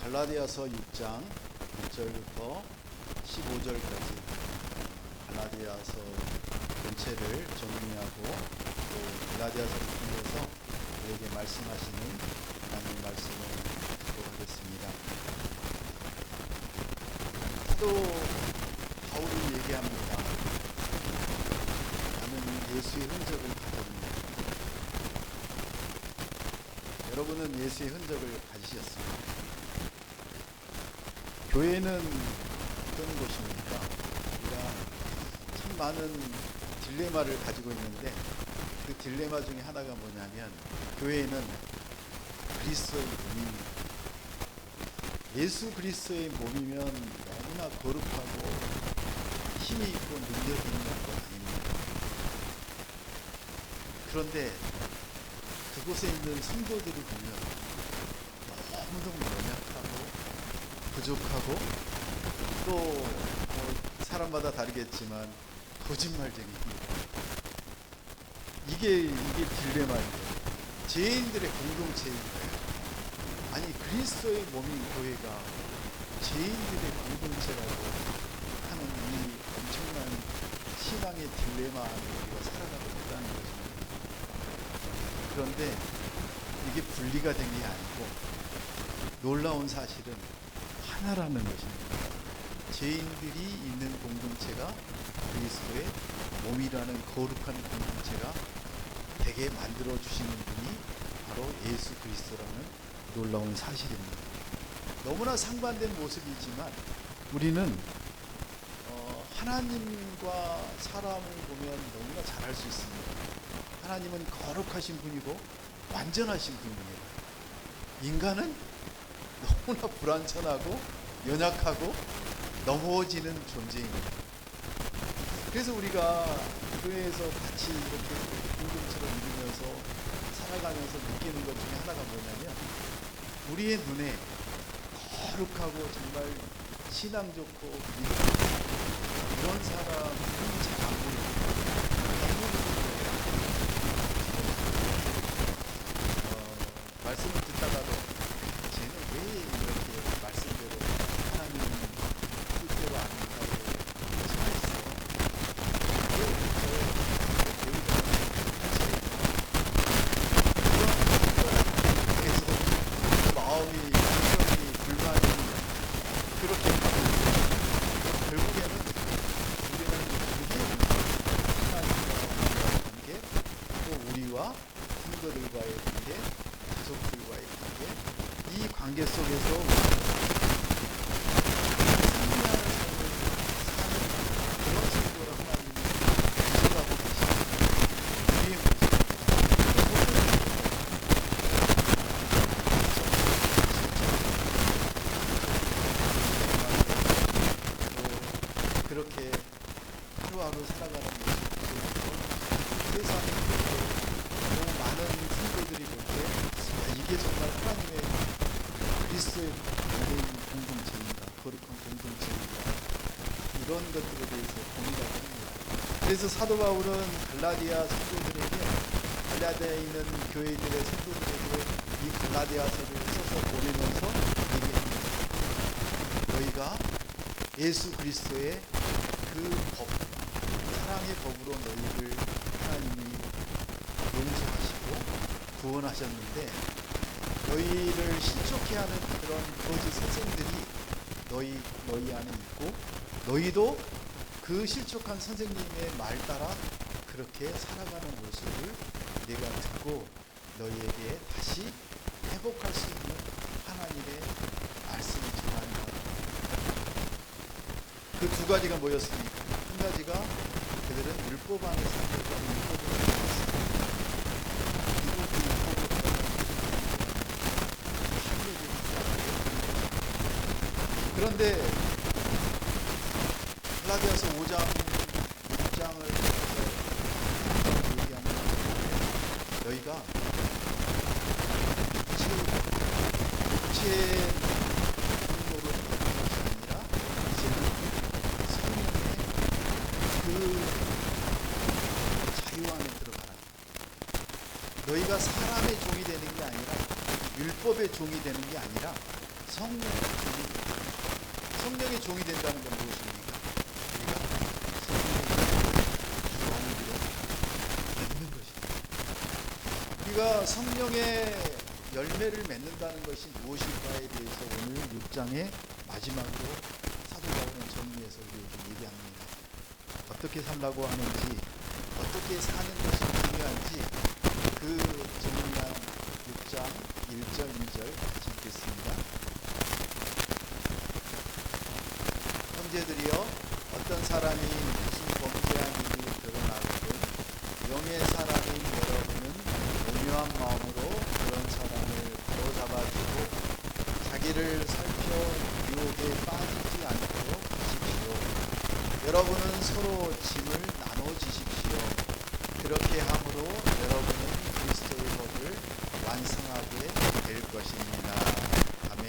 갈라디아서 6장 1절부터 15절까지 갈라디아서 전체를 정리하고 또 갈라디아서를 통해서 우리에게 말씀하시는 하나님의 말씀을 듣도록 하겠습니다. 또 바울이 얘기합니다. 나는 예수의 흔적을 가졌습니다. 여러분은 예수의 흔적을 가지셨습니다. 교회는 어떤 곳입니까? 우리가 참 많은 딜레마를 가지고 있는데 그 딜레마 중에 하나가 뭐냐면 교회는 그리스도의 몸입니다. 예수 그리스도의 몸이면 너무나 거룩하고 힘이 있고 능력이 있는 것 아닙니다. 그런데 그곳에 있는 성도들을 보면 너무너무 연약하고 부족하고 또 사람마다 다르겠지만 거짓말쟁이입니다. 이게 딜레마예요. 죄인들의 공동체인 거예요. 아니 그리스도의 몸인 교회가 죄인들의 공동체라고 하는 이 엄청난 신앙의 딜레마 안에 우리가 살아가고 있다는 것입니다. 그런데 이게 분리가 된 게 아니고 놀라운 사실은 하나라는 것입니다. 죄인들이 있는 공동체가 그리스도의 몸이라는 거룩한 공동체가 되게 만들어 주시는 분이 바로 예수 그리스도라는 놀라운 사실입니다. 너무나 상반된 모습이지만 우리는 하나님과 사람을 보면 너무나 잘 알 수 있습니다. 하나님은 거룩하신 분이고 완전하신 분입니다. 인간은 너무나 불완전하고 연약하고 넘어지는 존재입니다. 그래서 우리가 교회에서 같이 이렇게 공동체로 이루면서 살아가면서 느끼는 것 중에 하나가 뭐냐면 우리의 눈에 거룩하고 정말 신앙 좋고 이런 사람이 잘 안 보입니다. 말씀을 듣다가도 쟤는 왜 이렇게 말씀대로 하나님 뜻대로 안 한다고 하시나 있어. 왜 이렇게 교회가 계속 마음이 감정이 불만이 그렇게 하고 결국에는 우리는 하나님과의 관계 또 우리와 성도들과의 관계 가족들과의 관계, 이 관계 속에서 승리하는 삶을 사는 그런 식으로 하나님이 구성하고 계십니다. 우리의 모습, 또 그렇게 하루하루 살아가는 모습, 세상에 너무 많은 성도들이 볼 때 이게 정말 하나님의 그리스도의 공동체인가 거룩한 공동체인가 이런 것들에 대해서 고민하게 합니다. 그래서 사도 바울은 갈라디아 성도들에게 갈라디아에 있는 교회들의 성도들에게 이 갈라디아서를 써서 보내면서 얘기합니다. 너희가 예수 그리스도의 그 법, 사랑의 법으로 너희를 하나님이 용서하시고 구원하셨는데 너희를 실족해 하는 그런 거짓 선생들이 너희 안에 있고 너희도 그 실족한 선생님의 말 따라 그렇게 살아가는 모습을 내가 듣고 너희에게 다시 회복할 수 있는 하나님의 말씀을 전한다. 그 두 가지가 뭐였습니까? 한 가지가 그들은 율법 안에 살고 율법으로 살았습니다. 그런데 갈라디아서 5장을 얘기하는 너희가 육체의 분노로 행하는 것이 아니라 이제는 성령의 그 자유 안에 들어가라. 너희가 사람의 종이 되는 게 아니라 율법의 종이 되는 게 아니라 성령의 종이 된다. 성령의 종이 된다는 건 무엇입니까? 우리가 성령의 열매를 맺는다는 것이 무엇일까에 대해서 오늘 6장의 마지막으로 사도 바울은 정리해서 우리에게 얘기합니다. 어떻게 살라고 하는지, 어떻게 사는 것이 중요한지 그 정리한 6장 1절 2절 같이 읽겠습니다. 형제들이여, 어떤 사람이 무슨 범죄한 일이 드러나거든 영의 사람인 여러분은 온유한 마음으로 그런 사람을 바로잡아주고 자기를 살펴 유혹에 빠지지 않도록 하십시오. 여러분은 서로 짐을 나눠주십시오. 그렇게 함으로 여러분은 그리스도의 법을 완성하게 될 것입니다. 아멘.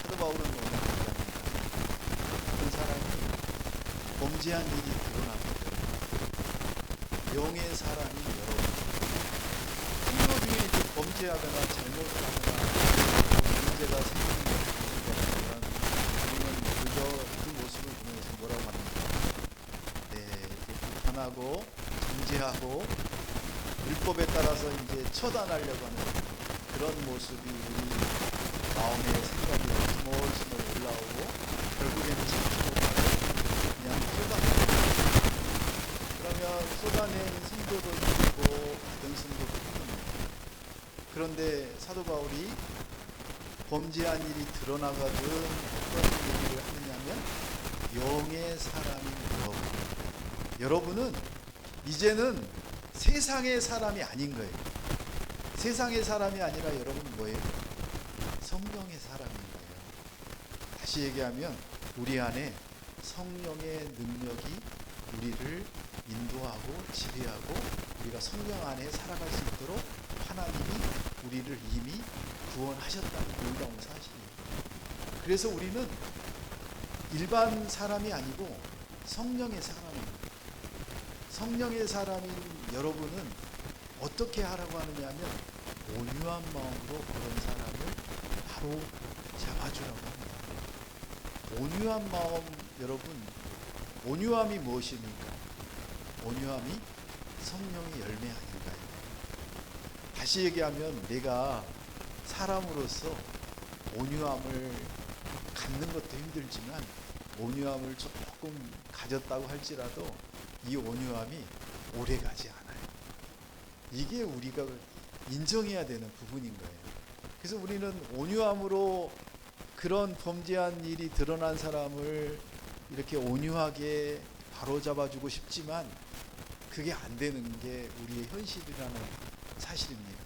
사도 바울은 오늘 얘기합니다. 어떤 사람이 범죄한 일이 드러나거든 영의 사람이 여러분, 성도 중에 이제 범죄하거나 잘못을 하거나 문제가 생기는 것을 보면 우리는 그저 그 모습을 보면서 뭐라고 합니까? 비판하고 정죄하고 율법에 따라서 이제 처단하려고 하는 그런 모습이 우리 마음의 생각이 스멀스멀 올라오고 결국에는 참지 못하고 그냥 쏟아내는. 그러면 쏟아낸 성도도 있고 받은 성도도 있습니다. 그런데 사도 바울이 범죄한 일이 드러나거든 어떤 얘기를 하느냐면 영의 사람인 여러분은 이제는 세상의 사람이 아닌 거예요. 세상의 사람이 아니라 여러분 뭐예요? 성령의 사람인 거예요. 다시 얘기하면 우리 안에 성령의 능력이 우리를 인도하고 지배하고 우리가 성령 안에 살아갈 수 있도록 하나님이 우리를 이미 구원하셨다는 놀라운 사실이에요. 그래서 우리는 일반 사람이 아니고 성령의 사람입니다. 성령의 사람인 여러분은 어떻게 하라고 하느냐면 온유한 마음으로 그런 사람을 바로 잡아주라고 합니다. 온유한 마음, 여러분, 온유함이 무엇입니까? 온유함이 성령의 열매 아닌가요? 다시 얘기하면 내가 사람으로서 온유함을 갖는 것도 힘들지만 온유함을 조금 가졌다고 할지라도 이 온유함이 오래가지 않아요. 이게 우리가 인정해야 되는 부분인 거예요. 그래서 우리는 온유함으로 그런 범죄한 일이 드러난 사람을 이렇게 온유하게 바로잡아주고 싶지만 그게 안 되는 게 우리의 현실이라는 사실입니다.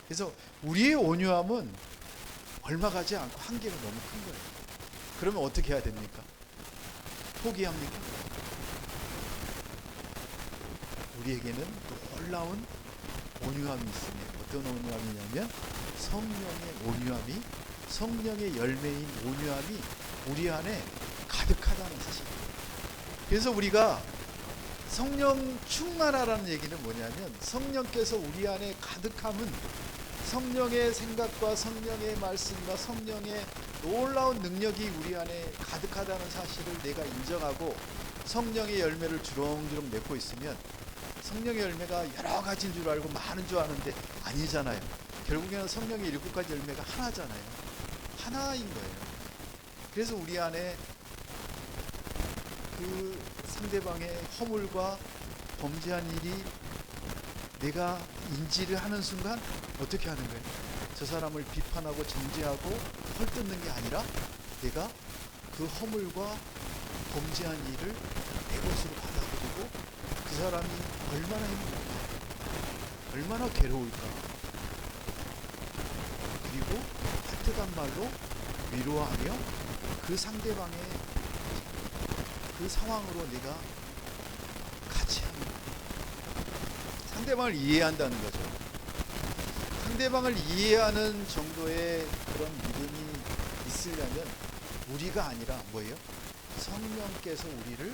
그래서 우리의 온유함은 얼마 가지 않고 한계가 너무 큰 거예요. 그러면 어떻게 해야 됩니까? 포기합니까? 우리에게는 놀라운 온유함이 있습니다. 어떤 온유함이냐면 성령의 온유함이, 성령의 열매인 온유함이 우리 안에 가득하다는 사실입니다. 그래서 우리가 성령 충만하라는 얘기는 뭐냐면 성령께서 우리 안에 가득함은 성령의 생각과 성령의 말씀과 성령의 놀라운 능력이 우리 안에 가득하다는 사실을 내가 인정하고 성령의 열매를 주렁주렁 맺고 있으면 성령의 열매가 여러 가지인 줄 알고 많은 줄 아는데 아니잖아요. 결국에는 성령의 7가지 열매가 하나잖아요. 하나인 거예요. 그래서 우리 안에 그 상대방의 허물과 범죄한 일이 내가 인지를 하는 순간 어떻게 하는 거예요? 저 사람을 비판하고 정죄하고 헐뜯는 게 아니라 내가 그 허물과 범죄한 일을 내 것으로 받아들이고 그 사람이 얼마나 힘들까, 얼마나 괴로울까, 그리고 따뜻한 말로 위로하며 그 상대방의 그 상황으로 내가 같이 하는 거예요. 상대방을 이해한다는 거죠. 상대방을 이해하는 정도의 그런 믿음이 있으려면 우리가 아니라 뭐예요? 성령께서 우리를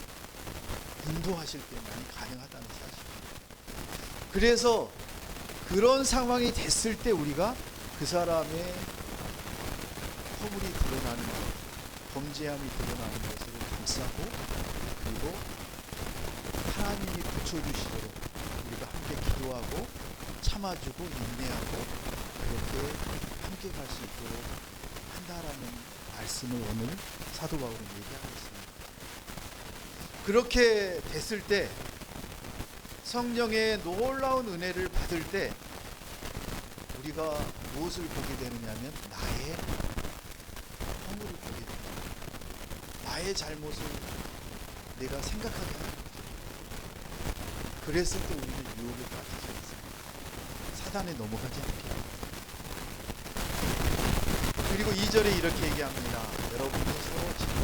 인도하실 때만이 가능하다는 사실. 그래서 그런 상황이 됐을 때 우리가 그 사람의 허물이 드러나는 것, 범죄함이 드러나는 것을 감싸고, 그리고 하나님이 고쳐주시도록 우리가 함께 기도하고 참아주고 인내하고 그렇게 함께 갈 수 있도록 한다라는 말씀을 오늘 사도 바울은 얘기하고 있습니다. 그렇게 됐을 때, 성령의 놀라운 은혜를 받을 때 우리가 무엇을 보게 되느냐면 나의 허물을 보게 됩니다. 나의 잘못을 내가 생각하게 하는 거죠. 그랬을 때 우리는 유혹에 빠지지 않습니다. 사단에 넘어가지 않게 합니다. 그리고 2절에 이렇게 얘기합니다. 여러분이 서로 짐을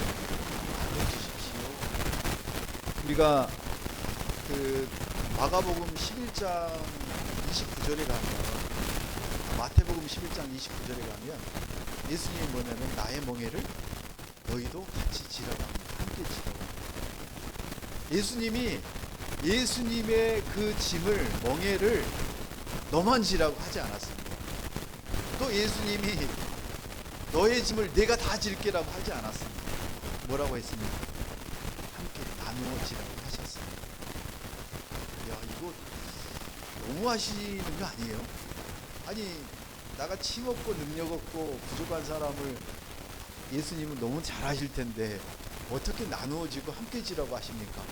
나눠주십시오. 우리가 마가복음 11장 29절에 가면, 마태복음 11장 29절에 가면 예수님이 뭐냐면 나의 멍에를 너희도 같이 지라고 합니다. 함께 지라고 합니다. 예수님의 그 짐을, 멍에를 너만 지라고 하지 않았습니다. 또 예수님이 너의 짐을 내가 다 질게라고 하지 않았습니다. 뭐라고 했습니까? 함께 나누어 지라고 하셨습니다. 야, 이거 너무 하시는 거 아니에요? 아니, 나같이 힘없고 능력 없고 부족한 사람을 예수님은 너무 잘하실 텐데 어떻게 나누어지고 함께 지라고 하십니까?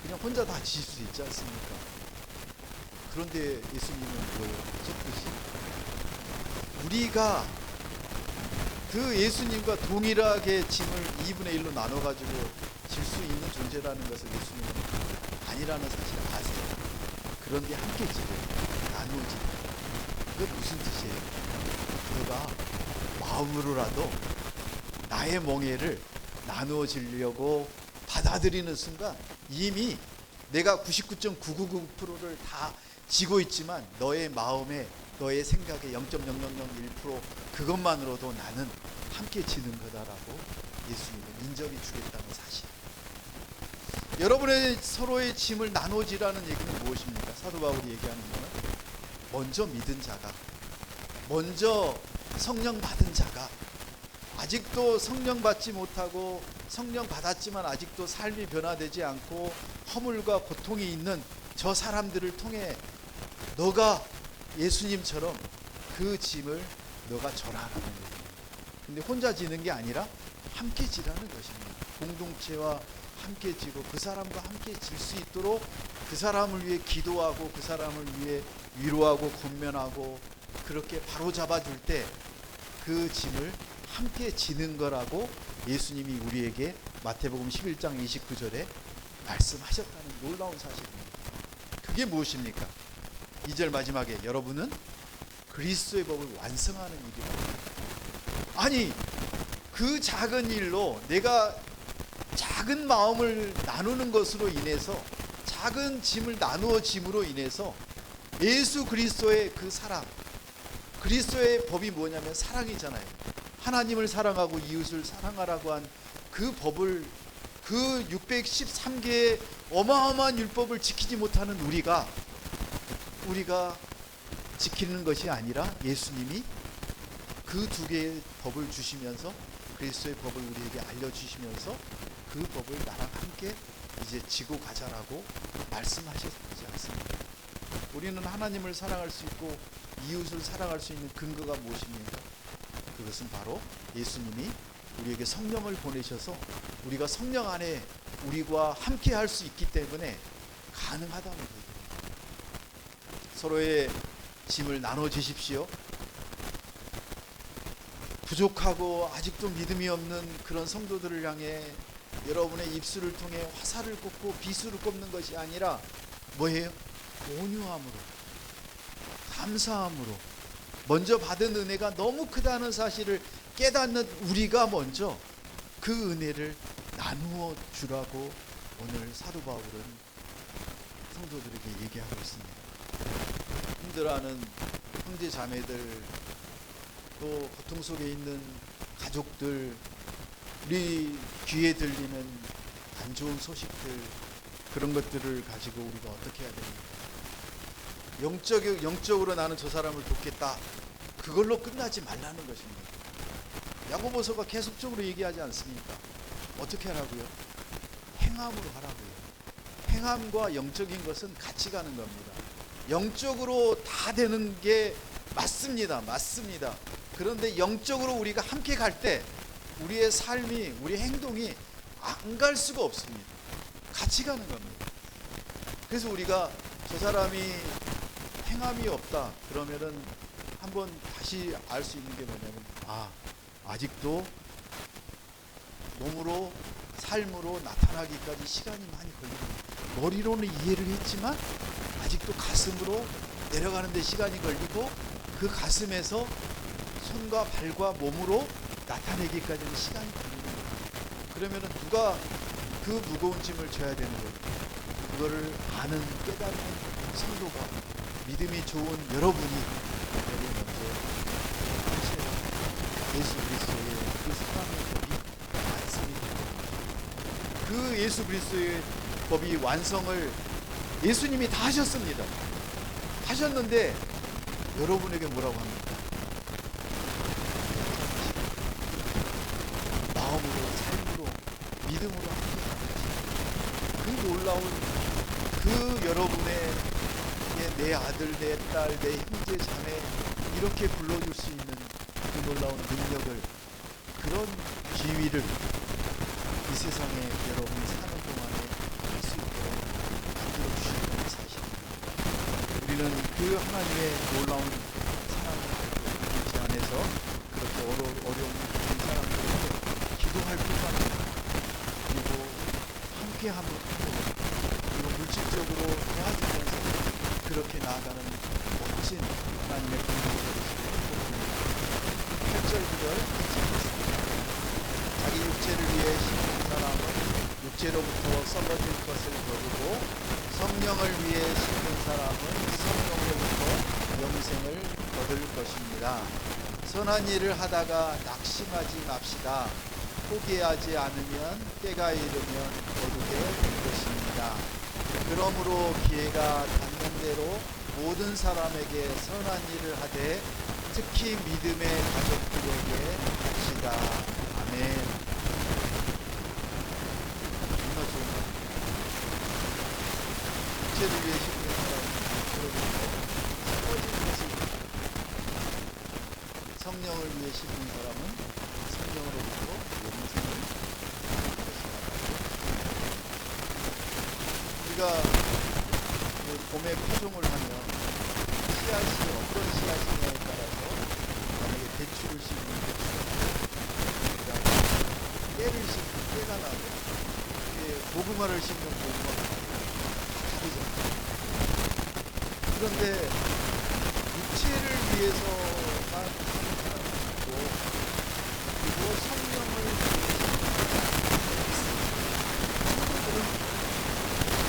그냥 혼자 다 지실 수 있지 않습니까? 그런데 예수님은 뭐예요? 쳤듯이 우리가 그 예수님과 동일하게 짐을 2분의 1로 나눠가지고 질 수 있는 존재라는 것을 예수님은 아니라는 사실을 아세요. 그런데 함께 지를, 나누어지는, 그게 무슨 뜻이에요? 너가 마음으로라도 나의 멍에를 나누어지려고 받아들이는 순간 이미 내가 99.999%를 다 지고 있지만 너의 마음에, 너의 생각의 0.0001% 그것만으로도 나는 함께 지는 거다라고 예수님은 인정해 주겠다는 사실. 여러분의 서로의 짐을 나누어지라는 얘기는 무엇입니까? 사도 바울이 얘기하는 거는 먼저 믿은 자가, 먼저 성령 받은 자가, 아직도 성령 받지 못하고 성령 받았지만 아직도 삶이 변화되지 않고 허물과 고통이 있는 저 사람들을 통해 너가 예수님처럼 그 짐을 너가 절하라는 거예요. 근데 혼자 지는 게 아니라 함께 지라는 것입니다. 공동체와 함께 지고 그 사람과 함께 질 수 있도록 그 사람을 위해 기도하고 그 사람을 위해 위로하고 권면하고 그렇게 바로잡아 줄 때 그 짐을 함께 지는 거라고 예수님이 우리에게 마태복음 11장 29절에 말씀하셨다는 놀라운 사실입니다. 그게 무엇입니까? 2절 마지막에 여러분은 그리스도의 법을 완성하는 일이라고. 아니, 그 작은 일로 내가 작은 마음을 나누는 것으로 인해서, 작은 짐을 나누어 짐으로 인해서 예수 그리스도의 그 사랑, 그리스도의 법이 뭐냐면 사랑이잖아요. 하나님을 사랑하고 이웃을 사랑하라고 한 그 법을, 그 613개의 어마어마한 율법을 지키지 못하는 우리가 지키는 것이 아니라 예수님이 그 두 개의 법을 주시면서, 그리스도의 법을 우리에게 알려주시면서 그 법을 나랑 함께 이제 지고 가자라고 말씀하셨지 않습니까? 우리는 하나님을 사랑할 수 있고 이웃을 사랑할 수 있는 근거가 무엇입니까? 그것은 바로 예수님이 우리에게 성령을 보내셔서 우리가 성령 안에 우리와 함께 할 수 있기 때문에 가능하다는 거예요. 서로의 짐을 나눠 주십시오. 부족하고 아직도 믿음이 없는 그런 성도들을 향해 여러분의 입술을 통해 화살을 꽂고 비수를 꼽는 것이 아니라 뭐예요? 온유함으로, 감사함으로, 먼저 받은 은혜가 너무 크다는 사실을 깨닫는 우리가 먼저 그 은혜를 나누어 주라고 오늘 사도 바울은 성도들에게 얘기하고 있습니다. 힘들어하는 형제 자매들, 또 고통 속에 있는 가족들, 우리 귀에 들리는 안 좋은 소식들, 그런 것들을 가지고 우리가 어떻게 해야 됩니까? 영적으로 나는 저 사람을 돕겠다, 그걸로 끝나지 말라는 것입니다. 야고보서가 계속적으로 얘기하지 않습니까? 어떻게 하라고요? 행함으로 하라고요. 행함과 영적인 것은 같이 가는 겁니다. 영적으로 다 되는 게 맞습니다. 맞습니다. 그런데 영적으로 우리가 함께 갈 때 우리의 삶이, 우리 행동이 안 갈 수가 없습니다. 같이 가는 겁니다. 그래서 우리가 저 사람이 행함이 없다 그러면은 한번 다시 알 수 있는 게 뭐냐면, 아직도 몸으로, 삶으로 나타나기까지 시간이 많이 걸립니다. 머리로는 이해를 했지만 아직도 가슴으로 내려가는 데 시간이 걸리고, 그 가슴에서 손과 발과 몸으로 나타내기까지는 시간이 걸립니다. 그러면은 누가 그 무거운 짐을 져야 되는 거예요? 그거를 아는, 깨닫는 성도가, 믿음이 좋은 여러분이 먼저 하셔야 예수 그리스도의 그 사랑의 법이 완성이 됩니다. 그 예수 그리스도의 법이 완성을 예수님이 다 하셨습니다. 하셨는데 여러분에게 뭐라고 합니까? 마음으로, 삶으로, 믿음으로 함께 가야지. 그 놀라운, 그 여러분의 내 아들, 내 딸, 내 형제, 자매 이렇게 불러줄 수 있는 그 놀라운 능력을, 그런 기위를 이 세상에 여러분이 사는 동안에 할 수 있도록 만들어 주시는 사실입니다. 우리는 그 하나님의 놀라운 사랑을 알고 있지 안에서 그렇게 어려운 사람들에게 기도할 뿐만 아니라, 그리고 함께함을 하고, 그리고 물질적으로 도와주면서 그렇게 나아가는 멋진 하나님의 공동체를 꿈꿉니다. 8절 9절 같이 읽겠습니다. 자기 육체를 위해 심는 사람은 육체로부터 썩어질 것을 거두고, 성령을 위해 심는 사람은 성령으로부터 영생을 거둘 것입니다. 선한 일을 하다가 낙심하지 맙시다. 포기하지 않으면 때가 이르면 거두게 될 것입니다. 그러므로 기회가 닿는 대로 모든 사람에게 선한 일을 하되 특히 믿음의 가족들에게 합시다. 아멘. 정말 좋은 것 같아요. 육체를 위해 심는 사람은 썩어진 것을, 성령을 위해 심는 사람은 성령으로부터 영생을 얻을 것이다. 우리가 봄에 파종을 하면 씨앗이 어떤 씨앗이냐에 따라서, 만약에 대추를 심으면 대추가, 그다음에 깨를 심으면 깨가 나고, 고구마를 심으면 고구마가 나고, 다르잖아요. 그런데 육체를 위해서만 사는 사람이 있고, 그리고 성령을 위해서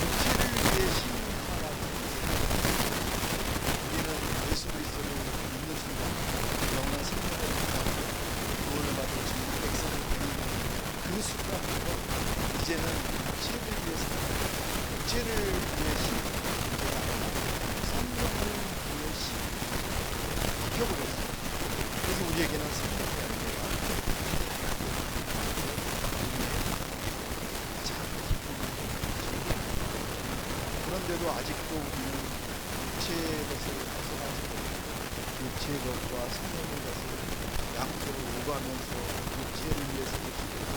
육체를 위해 심는 사람은, 우리는 예수 그리스도를 믿는 순간 영원한 생명을 받고 구원을 받을 주님의 백성을 되는 그 순간부터 이제는 육체를 위해서, 육체를 위해 심는 문제가 아니라 성령을 위해 심는, 바뀌어버렸어요. 그래서 우리에게는 성령의 열매가 그런데도 아직도 우리는 육체의 것을 벗어나지 못하고, 육체의 것과 성령의 것을 양쪽으로 오가면서 육체를 위해서도 기도고,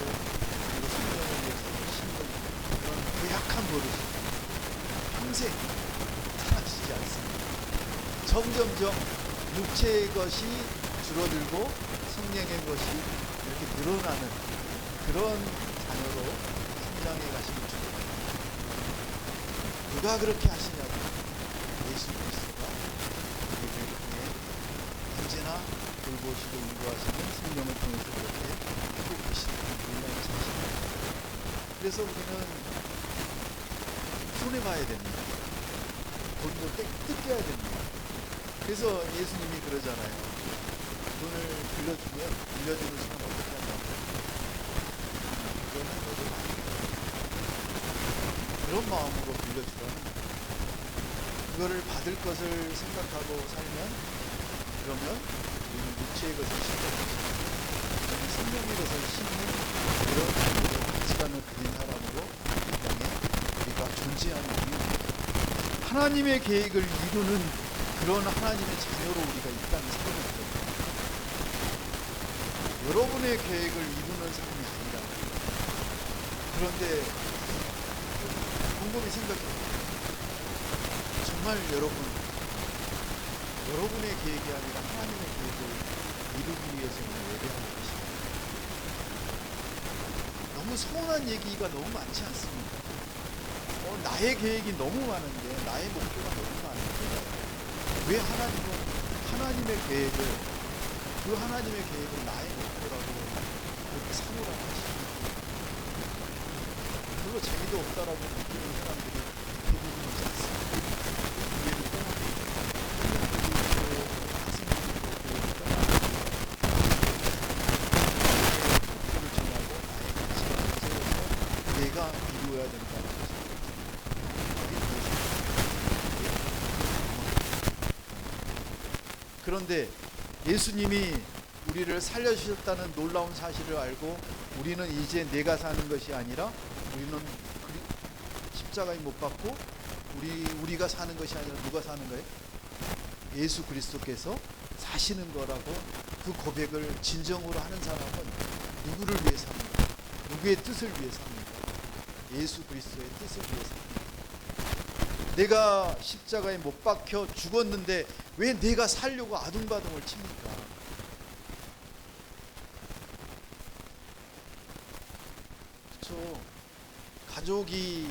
그리고 성령을 위해서도 심는 그런 고약한 버릇이 평생 사라지지 않습니다. 점점점 육체의 것이 줄어들고 성령의 것이 이렇게 늘어나는 그런 자녀로 성장해 가시길 축복합니다. 누가 그렇게 하시냐고, 예수 그리스도가 우리를 통해 언제나 돌보시고 인도하시는 성령을 통해서 그렇게 하고 계시는 놀라운 사실입니다. 그래서 우리는 손해봐야 됩니다. 돈도 뜯겨야 됩니다. 그래서 예수님이 그러잖아요. 돈을 빌려주는 사람 어떻게 한다고? 그거는 너도 많이 그런 마음으로 빌려주라는 거예요. 그거를 받을 것을 생각하고 살면, 그러면 우리는 육체의 것을 신경을 쓰고 성령의 것을 심는 그런 가치관을 가진 사람으로 이 땅에 우리가 존재하는 이유, 하나님의 계획을 이루는 그런 하나님의 자녀로 우리가 이 땅에 살고 있거든요. 여러분의 계획을 이루는 삶이 아니라. 그런데 곰곰이 생각해보세요. 정말 여러분의 계획이 아니라 하나님의 계획을 이루기 위해서 예배하는 것입니다. 너무 서운한 얘기가 너무 많지 않습니까? 나의 계획이 너무 많은데, 나의 목표가 너무 많은데 왜 하나님은 하나님의 계획을, 그 하나님의 계획을 나의 목표라고 그렇게 사고라고 하십니까? 별로 재미도 없다라고 느끼는 사람들이 대부분이지 않습니다. 예배도 내가 이루어야 된다는 것입니다. 그런데 예수님이 우리를 살려주셨다는 놀라운 사실을 알고 우리는 이제 내가 사는 것이 아니라 우리는 십자가에 못 박고 우리가 사는 것이 아니라 누가 사는 거예요? 예수 그리스도께서 사시는 거라고 그 고백을 진정으로 하는 사람은 누구를 위해 삽니까? 누구의 뜻을 위해 삽니까? 예수 그리스도의 뜻을 위해 삽니다. 내가 십자가에 못 박혀 죽었는데 왜 내가 살려고 아둥바둥을 칩니까? 그렇죠. 가족이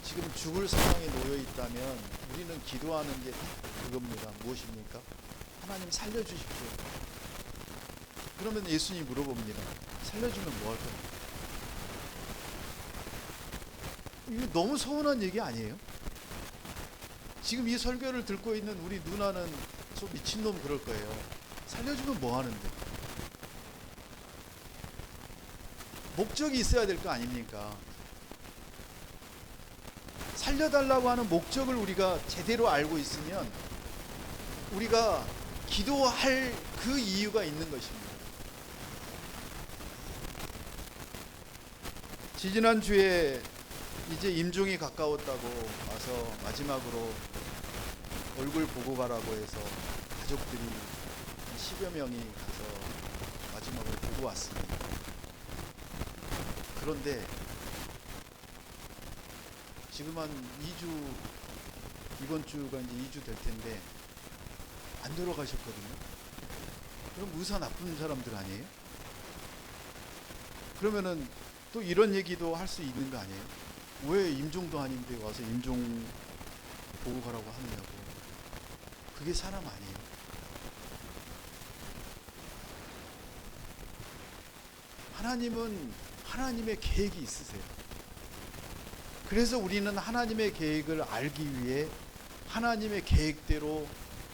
지금 죽을 상황에 놓여 있다면 우리는 기도하는 게 그겁니다. 무엇입니까? 하나님 살려주십시오. 그러면 예수님이 물어봅니다. 살려주면 뭐 할 겁니까? 이게 너무 서운한 얘기 아니에요? 지금 이 설교를 듣고 있는 우리 누나는 저 미친놈 그럴 거예요. 살려주면 뭐 하는데? 목적이 있어야 될 거 아닙니까? 살려달라고 하는 목적을 우리가 제대로 알고 있으면 우리가 기도할 그 이유가 있는 것입니다. 지지난주에 이제 임종이 가까웠다고 와서 마지막으로 얼굴 보고 가라고 해서 가족들이 10여 명이 가서 마지막으로 보고 왔습니다. 그런데 지금 한 2주, 이번 주가 이제 2주 될 텐데 안 돌아가셨거든요. 그럼 의사 나쁜 사람들 아니에요? 그러면은 또 이런 얘기도 할 수 있는 거 아니에요? 왜 임종도 아닌데 와서 임종 보고 가라고 하느냐고. 그게 사람 아니에요. 하나님은 하나님의 계획이 있으세요. 그래서 우리는 하나님의 계획을 알기 위해 하나님의 계획대로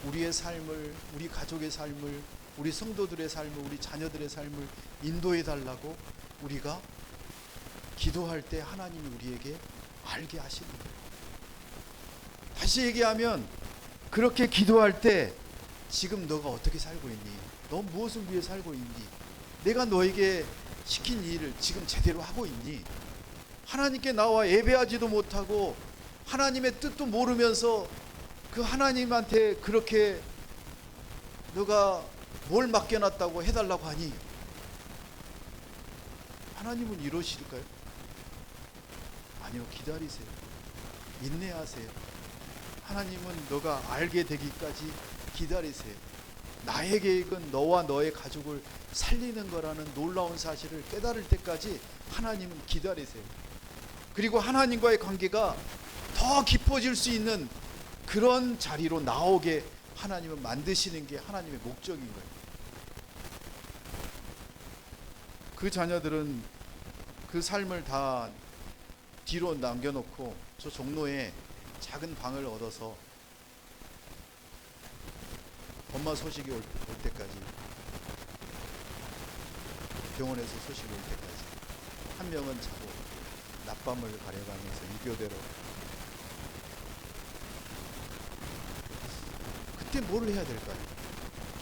우리의 삶을, 우리 가족의 삶을, 우리 성도들의 삶을, 우리 자녀들의 삶을 인도해 달라고 우리가 기도할 때 하나님이 우리에게 알게 하시는 거예요. 다시 얘기하면 그렇게 기도할 때 지금 너가 어떻게 살고 있니? 너 무엇을 위해 살고 있니? 내가 너에게 시킨 일을 지금 제대로 하고 있니? 하나님께 나와 예배하지도 못하고 하나님의 뜻도 모르면서 그 하나님한테 그렇게 너가 뭘 맡겨놨다고 해달라고 하니? 하나님은 이러실까요? 아니요, 기다리세요. 인내하세요. 하나님은 너가 알게 되기까지 기다리세요. 나의 계획은 너와 너의 가족을 살리는 거라는 놀라운 사실을 깨달을 때까지 하나님은 기다리세요. 그리고 하나님과의 관계가 더 깊어질 수 있는 그런 자리로 나오게 하나님은 만드시는 게 하나님의 목적인 거예요. 그 자녀들은 그 삶을 다 뒤로 남겨놓고 저 종로에 작은 방을 얻어서 엄마 소식이 올 때까지, 병원에서 소식이 올 때까지 한 명은 자고 낮밤을 가려가면서 유교대로. 그때 뭘 해야 될까요?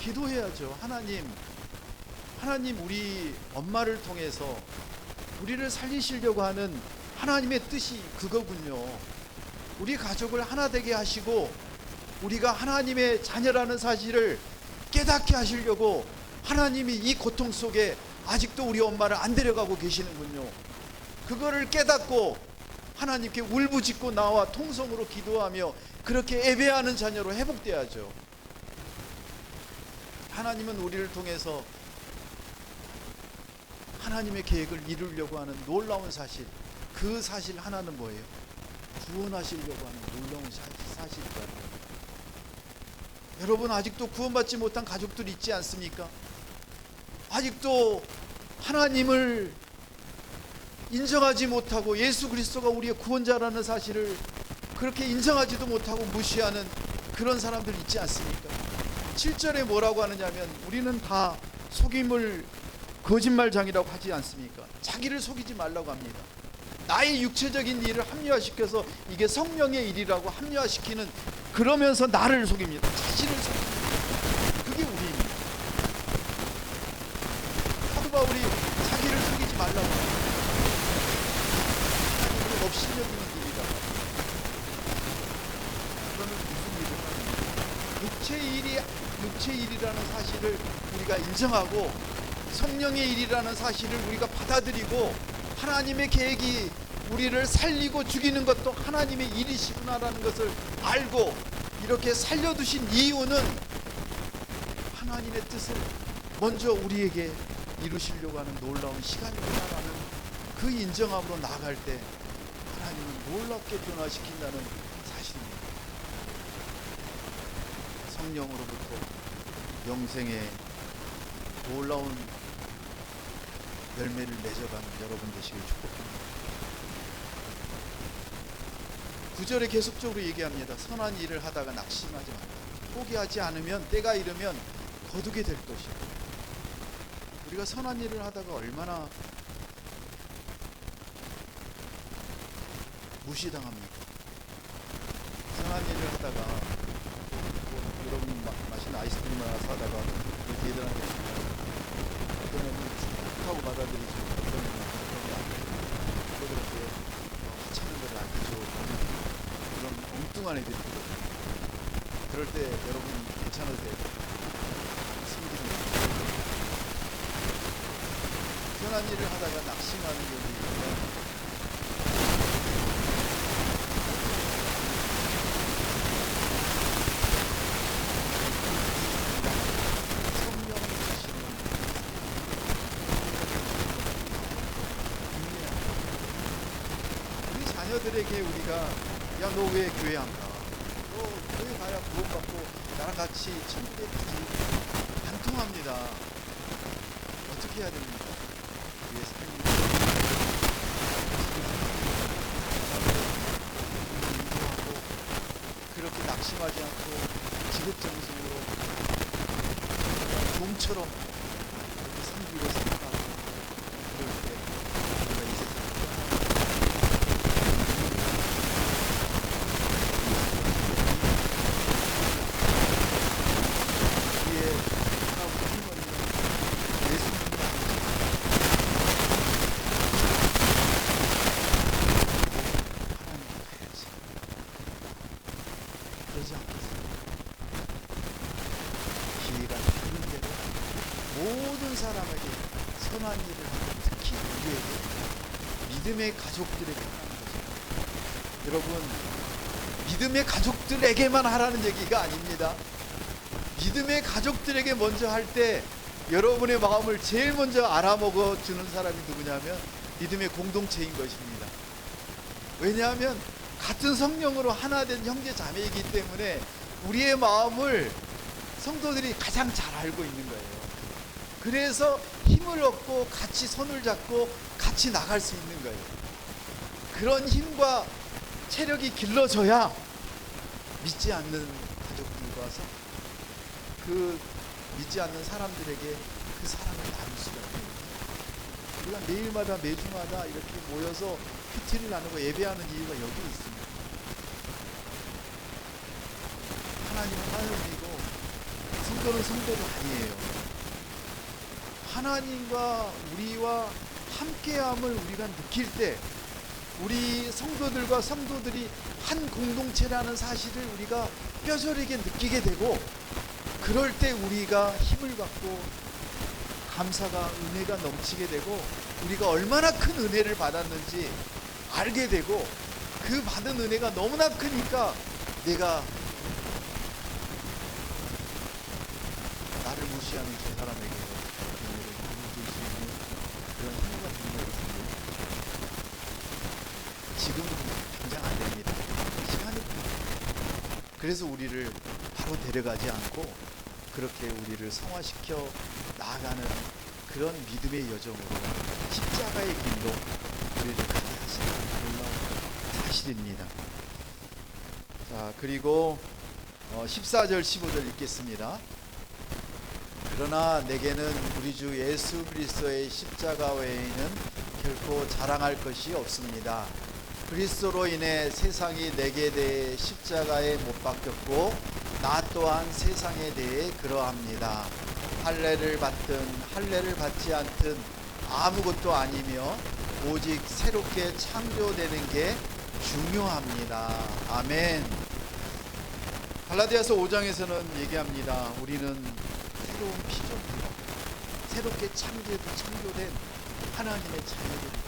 기도해야죠. 하나님, 하나님 우리 엄마를 통해서 우리를 살리시려고 하는 하나님의 뜻이 그거군요. 우리 가족을 하나 되게 하시고 우리가 하나님의 자녀라는 사실을 깨닫게 하시려고 하나님이 이 고통 속에 아직도 우리 엄마를 안 데려가고 계시는군요. 그거를 깨닫고 하나님께 울부짖고 나와 통성으로 기도하며 그렇게 예배하는 자녀로 회복돼야죠. 하나님은 우리를 통해서 하나님의 계획을 이루려고 하는 놀라운 사실, 그 사실 하나는 뭐예요? 구원하시려고 하는 놀라운 사실이다. 여러분, 아직도 구원받지 못한 가족들이 있지 않습니까? 아직도 하나님을 인정하지 못하고 예수 그리스도가 우리의 구원자라는 사실을 그렇게 인정하지도 못하고 무시하는 그런 사람들 있지 않습니까? 7절에 뭐라고 하느냐면 우리는 다 속임을 거짓말장이라고 하지 않습니까? 자기를 속이지 말라고 합니다. 나의 육체적인 일을 합리화시켜서 이게 성령의 일이라고 합리화시키는, 그러면서 나를 속입니다. 자신을 속입니다. 그게 우리입니다. 사도 바울이 자기를 속이지 말라고 합니다. 하나님을 업신여기는 일이다. 그러면 무슨 일을 하는 육체의 일이라는 사실을 우리가 인정하고 성령의 일이라는 사실을 우리가 받아들이고 하나님의 계획이 우리를 살리고 죽이는 것도 하나님의 일이시구나라는 것을 알고 이렇게 살려두신 이유는 하나님의 뜻을 먼저 우리에게 이루시려고 하는 놀라운 시간이구나라는 그 인정함으로 나아갈 때 하나님은 놀랍게 변화시킨다는 사실입니다. 성령으로부터 영생의 놀라운 열매를 맺어가는 여러분 되시길 축복합니다. 9절에 계속적으로 얘기합니다. 선한 일을 하다가 낙심하지 말라. 포기하지 않으면 때가 이르면 거두게 될 것이다. 우리가 선한 일을 하다가 얼마나 무시당합니까? 선한 일을 하다가 여러분 맛있는 아이스크림 하나 사다가 얘들한테 어떤 애들은 쭉 하고 받아들이지, 어떤 애들은 그들한테 하찮은 데를 안 해줘 그런 엉뚱한 애들이 있거든요. 그럴 때 여러분 괜찮으세요? 숨기는 선한 일을 하다가 낙심하는 경우가 있으면 자녀들에게 우리가 야 너 왜 교회 안 가? 너 교회 가야 구원받고 나랑 같이 천국에 가지. 안 통합니다. 어떻게 해야 됩니까? 우리의 삶이 인도하고 그렇게 낙심하지 않고 지극정성으로 종처럼 그렇게 섬기고 살아가고 그럴 때 우리가 이 세상을 모든 사람에게 선한 일을 하고 특히 우리에게 믿음의 가족들에게 하라는 것입니다. 여러분, 믿음의 가족들에게만 하라는 얘기가 아닙니다. 믿음의 가족들에게 먼저 할 때 여러분의 마음을 제일 먼저 알아먹어 주는 사람이 누구냐면 믿음의 공동체인 것입니다. 왜냐하면 같은 성령으로 하나 된 형제 자매이기 때문에 우리의 마음을 성도들이 가장 잘 알고 있는 거예요. 그래서 힘을 얻고 같이 손을 잡고 같이 나갈 수 있는 거예요. 그런 힘과 체력이 길러져야 믿지 않는 가족들과 그 믿지 않는 사람들에게 그 사랑을 나눌 수가 있는 거예요. 우리가 매일마다 매주마다 이렇게 모여서 PT를 나누고 예배하는 이유가 여기 있습니다. 하나님은 하나님이고 성도는 성도가 아니에요. 하나님과 우리와 함께함을 우리가 느낄 때, 우리 성도들과 성도들이 한 공동체라는 사실을 우리가 뼈저리게 느끼게 되고, 그럴 때 우리가 힘을 받고 감사가, 은혜가 넘치게 되고, 우리가 얼마나 큰 은혜를 받았는지 알게 되고, 그 받은 은혜가 너무나 크니까 내가 나를 무시하는 저 사람에게 은혜를 나눠줄 수 있는 그런 힘과 능력이 생겨요. 지금은 당장 안 됩니다. 시간이 필요해요. 그래서 우리를 바로 데려가지 않고 그렇게 우리를 성화시켜 나아가는 그런 믿음의 여정으로 십자가의 길로 우리를 가게 하시는 놀라운 사실입니다. 자, 그리고 14절 15절 읽겠습니다. 그러나 내게는 우리 주 예수 그리스도의 십자가 외에는 결코 자랑할 것이 없습니다. 그리스도로 인해 세상이 내게 대해 십자가에 못 박혔고 나 또한 세상에 대해 그러합니다. 할례를 받든 할례를 받지 않든 아무것도 아니며 오직 새롭게 창조되는 게 중요합니다. 아멘. 갈라디아서 5장에서는 얘기합니다. 우리는 새로운 피조물이다. 새롭게 창조된 하나님의 자녀들이다.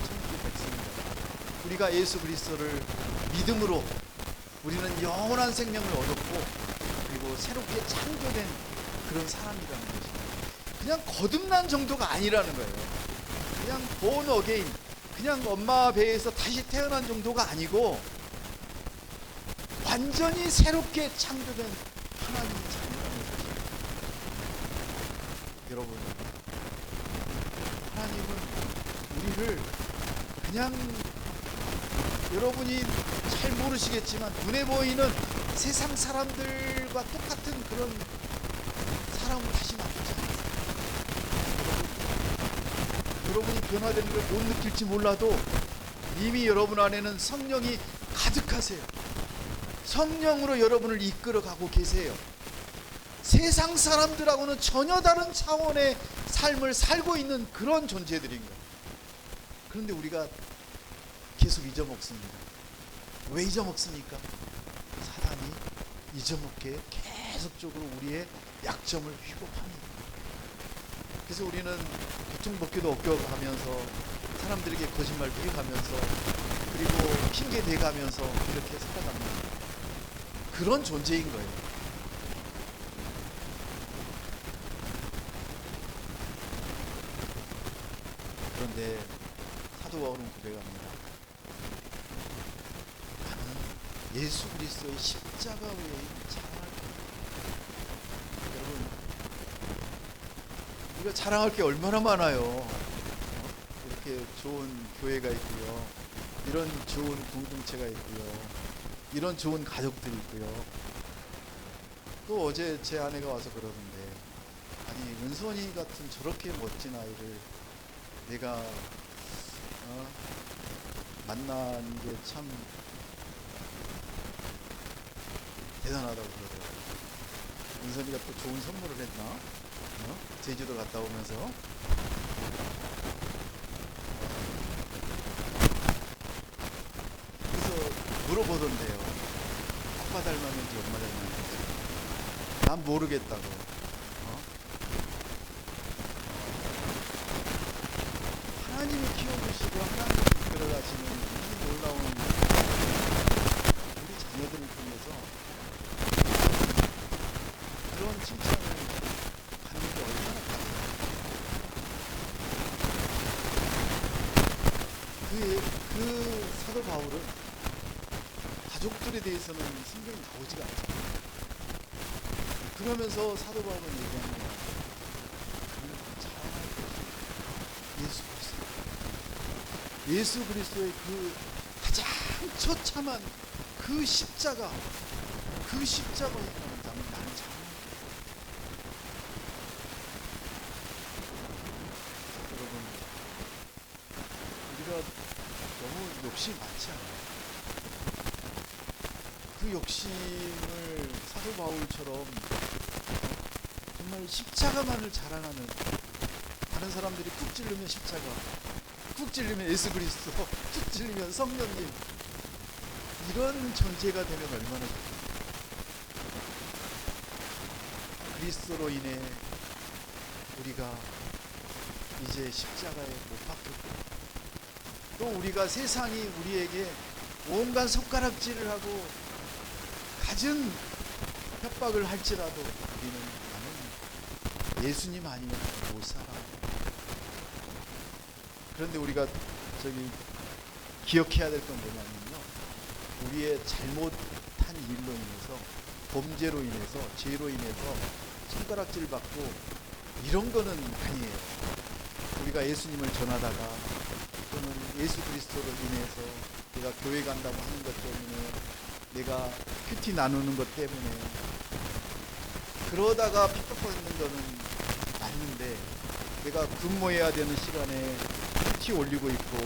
천국의 백성이다. 우리가 예수 그리스도를 믿음으로 우리는 영원한 생명을 얻었고, 그리고 새롭게 창조된 그런 사람이라는 것입니다. 그냥 거듭난 정도가 아니라는 거예요. 그냥 born again, 그냥 엄마 배에서 다시 태어난 정도가 아니고 완전히 새롭게 창조된 하나님의 자녀라는 것입니다. 여러분, 하나님은 우리를 그냥, 여러분이 잘 모르시겠지만 눈에 보이는 세상 사람들과 똑같은 그런 사람을 다시 만들지 않았어요. 여러분이 변화되는 걸 못 느낄지 몰라도 이미 여러분 안에는 성령이 가득하세요. 성령으로 여러분을 이끌어가고 계세요. 세상 사람들하고는 전혀 다른 차원의 삶을 살고 있는 그런 존재들인 거예요. 그런데 우리가 계속 잊어먹습니다. 왜 잊어먹습니까? 사단이 잊어먹게 계속적으로 우리의 약점을 휘고팝니다. 그래서 우리는 고통받기도 어겨가면서, 사람들에게 거짓말 부려가면서, 그리고 핑계 대가면서 이렇게 살아갑니다. 그런 존재인 거예요. 그런데 사도 바울은 고백합니다. 나는 예수 그리스도의 십자가 외에 자랑할 게 없다. 여러분, 우리가 자랑할 게 얼마나 많아요. 이렇게 좋은 교회가 있고요, 이런 좋은 공동체가 있고요, 이런 좋은 가족들이 있고요. 또 어제 제 아내가 와서 그러는데, 아니 은선이 같은 저렇게 멋진 아이를 내가 만난 게 참 대단하다고 그러더라고요. 은선이가 또 좋은 선물을 했나? 제주도 갔다 오면서. 그래서 물어보던데요. 아빠 닮았는지 엄마 닮았는지. 난 모르겠다고. 하나님이 키워주시고 하나님이 이끌어가시는 이 놀라운 우리 자녀들을 통해서 그런 칭찬을 받는 게 얼마나 감사해요. 그 사도 바울은 가족들에 대해서는 성경이 나오지가 않잖아요. 그러면서 사도 바울은 얘기합니다. 그는 자랑할 것이 예수 그리스도의 그 가장 처참한 그 십자가에 나는 자랑할 거예요. 여러분, 우리가 너무 욕심이 많지 않아요? 그 욕심을 사도 바울처럼 정말 십자가만을 자랑하는 다른 사람들이 쿡 찔르면 십자가, 쿡 찔르면 예수 그리스도, 쿡 찔르면 성령님, 이런 존재가 되면 얼마나 좋겠어요. 그리스도로 인해 우리가 이제 십자가에 못 박혔고, 또 우리가 세상이 우리에게 온갖 손가락질을 하고 갖은 협박을 할지라도 우리는 나는 예수님 아니면 못 살아. 그런데 우리가 기억해야 될 건 뭐냐면요, 우리의 잘못한 일로 인해서, 범죄로 인해서, 죄로 인해서 손가락질 받고 이런 거는 아니에요. 우리가 예수님을 전하다가 또는 예수 그리스도로 인해서 내가 교회 간다고 하는 것 때문에, 내가 큐티 나누는 것 때문에 그러다가 핍박받는 거는 맞는데, 내가 근무해야 되는 시간에 큐티 올리고 있고,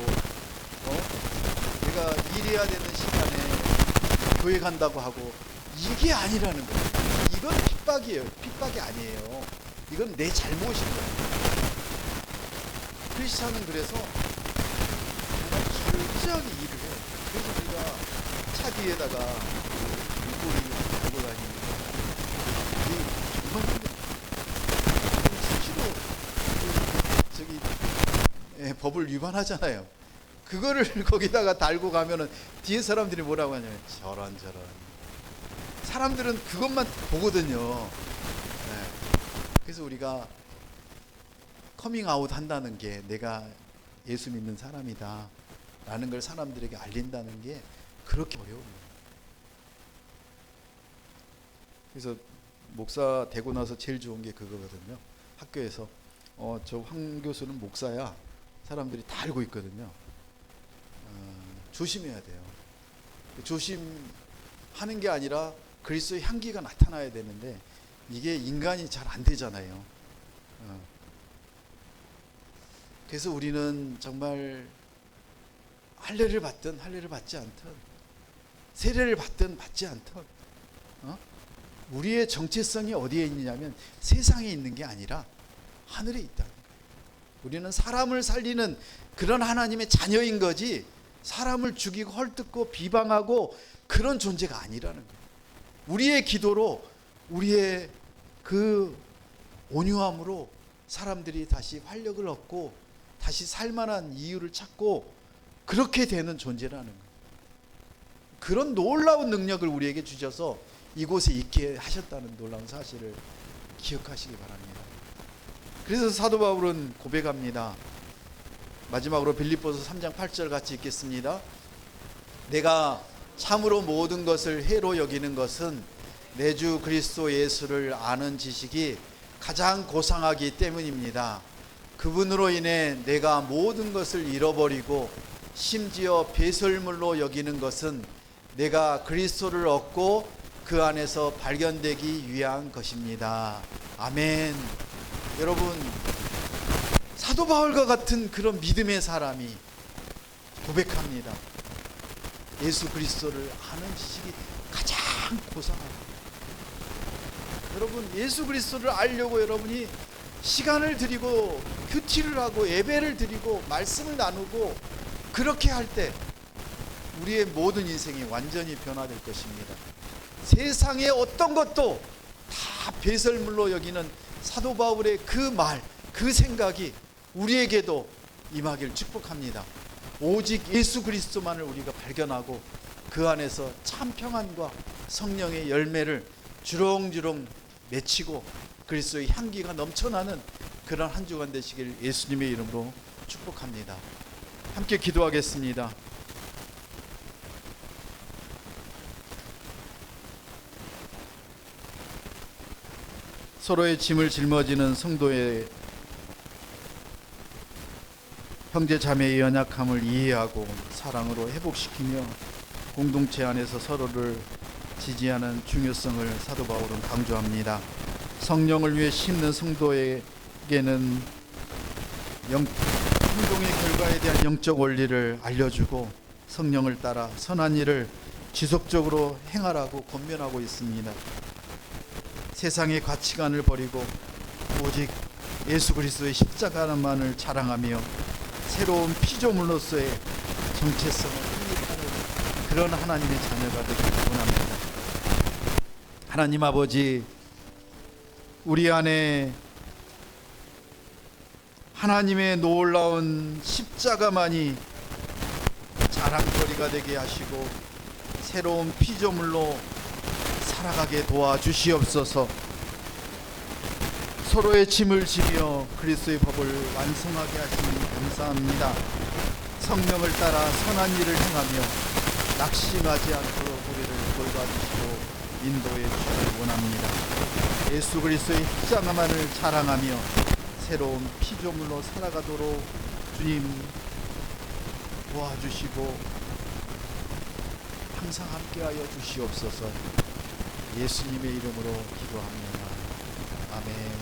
내가 일해야 되는 시간에 교회 간다고 하고, 이게 아니라는 거예요. 이건 핍박이에요. 핍박이 아니에요. 이건 내 잘못인 거예요. 크리스찬은 그래서 정말 철저하게 일을 해요. 그래서 우리가 차 뒤에다가 물고기 달고 다니니까 이게 정말 수시로 법을 위반하잖아요. 그거를 거기다가 달고 가면은 뒤에 사람들이 뭐라고 하냐면 저런 사람들은 그것만 보거든요. 그래서 우리가 커밍아웃 한다는 게, 내가 예수 믿는 사람이다 라는 걸 사람들에게 알린다는 게 그렇게 어려워요. 그래서 목사 되고 나서 제일 좋은 게 그거거든요. 학교에서 저 황 교수는 목사야, 사람들이 다 알고 있거든요. 조심해야 돼요. 조심하는 게 아니라 그리스도의 향기가 나타나야 되는데, 이게 인간이 잘 안 되잖아요. 그래서 우리는 정말 할례를 받든 할례를 받지 않든, 세례를 받든 받지 않든, 우리의 정체성이 어디에 있느냐면 세상에 있는 게 아니라 하늘에 있다는 거예요. 우리는 사람을 살리는 그런 하나님의 자녀인 거지, 사람을 죽이고 헐뜯고 비방하고 그런 존재가 아니라는 거예요. 우리의 기도로, 우리의 그 온유함으로 사람들이 다시 활력을 얻고 다시 살만한 이유를 찾고 그렇게 되는 존재라는 거예요. 그런 놀라운 능력을 우리에게 주셔서 이곳에 있게 하셨다는 놀라운 사실을 기억하시기 바랍니다. 그래서 사도 바울은 고백합니다. 마지막으로 빌립보서 3장 8절 같이 읽겠습니다. 내가 참으로 모든 것을 해로 여기는 것은 내 주 그리스도 예수를 아는 지식이 가장 고상하기 때문입니다. 그분으로 인해 내가 모든 것을 잃어버리고 심지어 배설물로 여기는 것은 내가 그리스도를 얻고 그 안에서 발견되기 위한 것입니다. 아멘. 여러분, 사도 바울과 같은 그런 믿음의 사람이 고백합니다. 예수 그리스도를 아는 지식이 가장 고상하다. 여러분, 예수 그리스도를 알려고 여러분이 시간을 드리고 큐티를 하고 예배를 드리고 말씀을 나누고 그렇게 할 때 우리의 모든 인생이 완전히 변화될 것입니다. 세상의 어떤 것도 다 배설물로 여기는 사도 바울의 그 말, 그 생각이 우리에게도 임하길 축복합니다. 오직 예수 그리스도만을 우리가 발견하고 그 안에서 참 평안과 성령의 열매를 주렁주렁 맺히고 그리스도의 향기가 넘쳐나는 그런 한 주간 되시길 예수님의 이름으로 축복합니다. 함께 기도하겠습니다. 서로의 짐을 짊어지는 성도의 형제 자매의 연약함을 이해하고 사랑으로 회복시키며 공동체 안에서 서로를 지지하는 중요성을 사도 바울은 강조합니다. 성령을 위해 심는 성도에게는 행동의 결과에 대한 영적 원리를 알려주고 성령을 따라 선한 일을 지속적으로 행하라고 권면하고 있습니다. 세상의 가치관을 버리고 오직 예수 그리스도의 십자가만을 자랑하며 새로운 피조물로서의 정체성을 확립하는 그런 하나님의 자녀가 되기를 원합니다. 하나님 아버지, 우리 안에 하나님의 놀라운 십자가만이 자랑거리가 되게 하시고 새로운 피조물로 살아가게 도와주시옵소서. 서로의 짐을 지며 그리스도의 법을 완성하게 하시니 감사합니다. 성령을 따라 선한 일을 행하며 낙심하지 않도록 우리를 돌봐주시고 인도해 주시길 원합니다. 예수 그리스도의 십자가만을 자랑하며 새로운 피조물로 살아가도록 주님 도와주시고 항상 함께하여 주시옵소서. 예수님의 이름으로 기도합니다. 아멘.